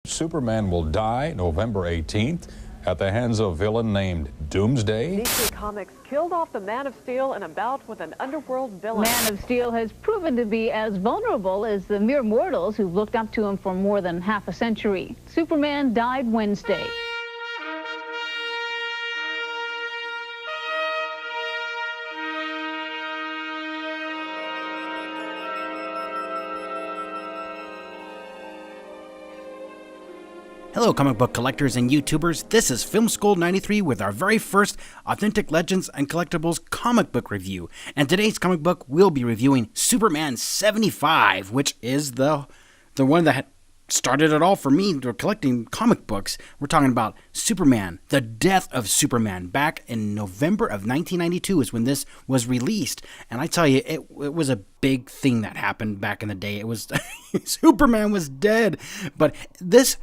Superman will die November 18th at the hands of a villain named Doomsday. DC Comics killed off the Man of Steel in a bout with an underworld villain. Man of Steel has proven to be as vulnerable as the mere mortals who've looked up to him for more than half a century. Superman died Wednesday. Hello comic book collectors and YouTubers, this is Film School 93 with our very first Authentic Legends and Collectibles comic book review. And today's comic book we'll be reviewing Superman 75, which is the one that started it all for me to collecting comic books. We're talking about Superman, the death of Superman. Back in November of 1992 is when this was released. And I tell you, it was a big thing that happened back in the day. It was Superman was dead. But this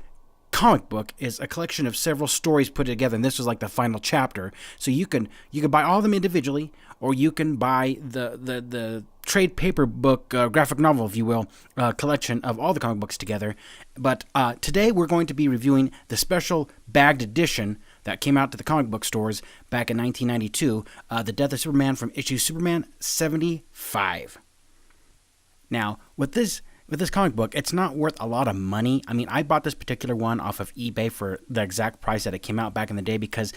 comic book is a collection of several stories put together, and this was like the final chapter. So you can buy all of them individually, or you can buy the trade paper book, graphic novel, if you will, collection of all the comic books together. But today we're going to be reviewing the special bagged edition that came out to the comic book stores back in 1992, The Death of Superman from issue Superman 75. Now, with this comic book, it's not worth a lot of money. I mean, I bought this particular one off of eBay for the exact price that it came out back in the day, because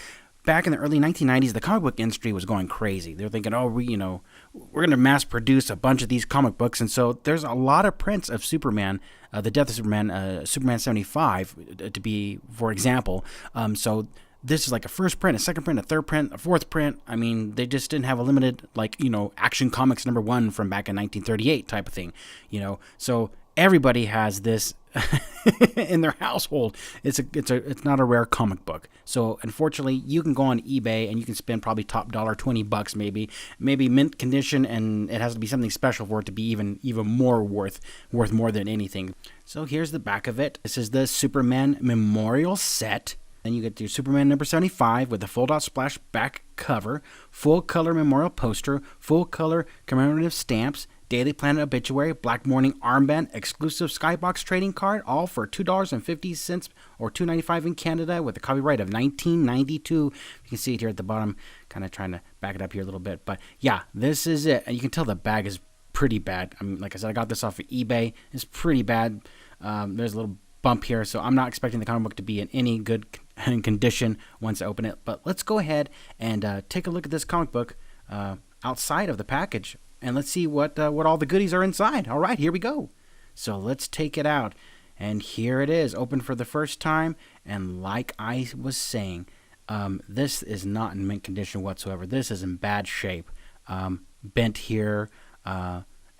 back in the early 1990s, the comic book industry was going crazy. They were thinking, oh, we're going to mass produce a bunch of these comic books. And so there's a lot of prints of Superman, The Death of Superman, Superman 75, to be, for example. So this is like a first print, a second print, a third print, a fourth print. I mean, they just didn't have a limited, Action Comics #1 from back in 1938 type of thing, So everybody has this in their household. It's not a rare comic book. So unfortunately, you can go on eBay and you can spend probably top dollar $20 maybe mint condition, and it has to be something special for it to be even more worth more than anything. So here's the back of it. This is the Superman Memorial Set. Then you get your Superman number 75 with the full dot splash back cover, full color memorial poster, full color commemorative stamps, Daily Planet obituary, Black Morning armband, exclusive Skybox trading card, all for $2.50 or $2.95 in Canada, with a copyright of 1992. You can see it here at the bottom, kind of trying to back it up here a little bit. But yeah, this is it. And you can tell the bag is pretty bad. I mean, like I said, I got this off of eBay. It's pretty bad. There's a little bump here, so I'm not expecting the comic book to be in any good condition once I open it. But let's go ahead and take a look at this comic book outside of the package, and let's see what all the goodies are inside. All right, here we go. So let's take it out, and here it is, open for the first time. And like I was saying, this is not in mint condition whatsoever. This is in bad shape, bent here.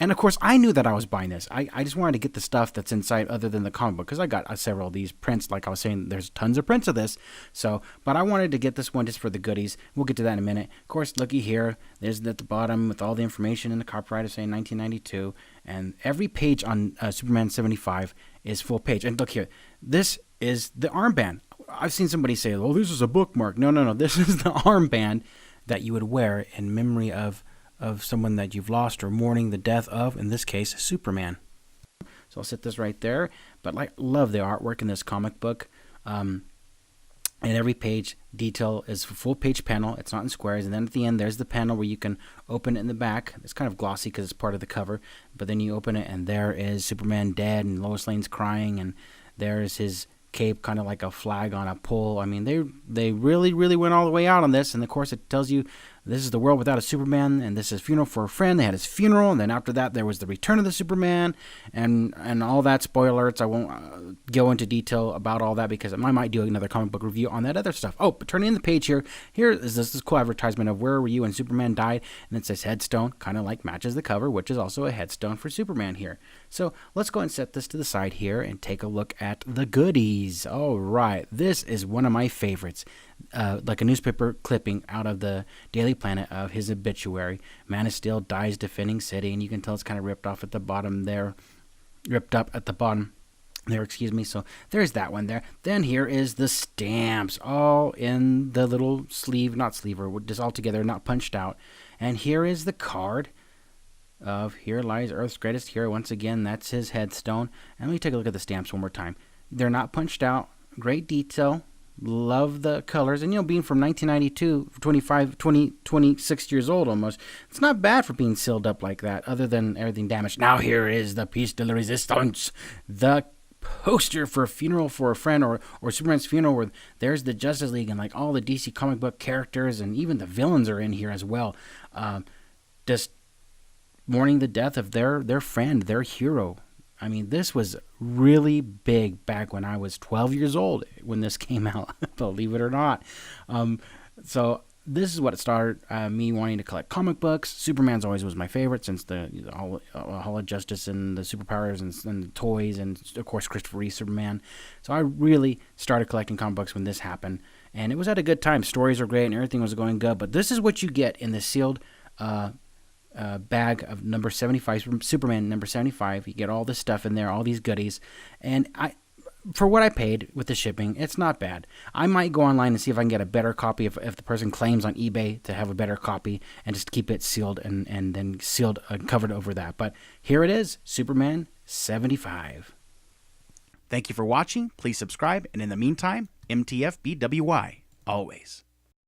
And of course, I knew that I was buying this. I just wanted to get the stuff that's inside other than the comic book, because I got several of these prints. Like I was saying, there's tons of prints of this. But I wanted to get this one just for the goodies. We'll get to that in a minute. Of course, looky here. There's at the bottom with all the information in the copyright of saying 1992. And every page on Superman 75 is full page. And look here. This is the armband. I've seen somebody say, oh, this is a bookmark. No. This is the armband that you would wear in memory of someone that you've lost or mourning the death of, in this case, Superman. So I'll set this right there. But love the artwork in this comic book. And every page detail is a full page panel. It's not in squares. And then at the end, there's the panel where you can open it in the back. It's kind of glossy because it's part of the cover. But then you open it, and there is Superman dead, and Lois Lane's crying, and there's his cape, kind of like a flag on a pole. I mean, they really went all the way out on this. And of course, it tells you this is the world without a Superman, and this is funeral for a friend. They had his funeral, and then after that, there was the return of the Superman, and all that. Spoiler alerts. I won't go into detail about all that, because I might do another comic book review on that other stuff. Oh, but turning in the page here is this cool advertisement of where were you when Superman died, and it says headstone, kind of like matches the cover, which is also a headstone for Superman here. So let's go and set this to the side here and take a look at the goodies. All right, this is one of my favorites. Like a newspaper clipping out of the Daily Planet of his obituary. Man of Steel dies defending city, and you can tell it's kind of ripped off at the bottom there. Ripped up at the bottom there, excuse me. So there's that one there. Then here is the stamps, all in the little sleeve, not sleeve, just all together, not punched out. And here is the card of Here Lies Earth's Greatest Hero. Once again, that's his headstone. And let me take a look at the stamps one more time. They're not punched out. Great detail. Love the colors. And, being from 1992, 26 years old almost, it's not bad for being sealed up like that, other than everything damaged. Now here is the piece de la resistance, the poster for a funeral for a friend, or Superman's funeral, where there's the Justice League and like all the DC comic book characters, and even the villains are in here as well. Just mourning the death of their friend, their hero. I mean, this was really big back when I was 12 years old when this came out, believe it or not. So this is what started me wanting to collect comic books. Superman's always was my favorite, since the Hall of Justice and the superpowers and the toys, and of course Christopher Reeve Superman. So I really started collecting comic books when this happened, and it was at a good time. Stories were great and everything was going good, but this is what you get in the sealed bag of number 75, Superman number 75. You get all this stuff in there, all these goodies, and for what I paid with the shipping, it's not bad. I might go online and see if I can get a better copy if the person claims on eBay to have a better copy, and just keep it sealed and then sealed and covered over that. But here it is, Superman 75. Thank you for watching. Please subscribe, and in the meantime, MTFBWY always.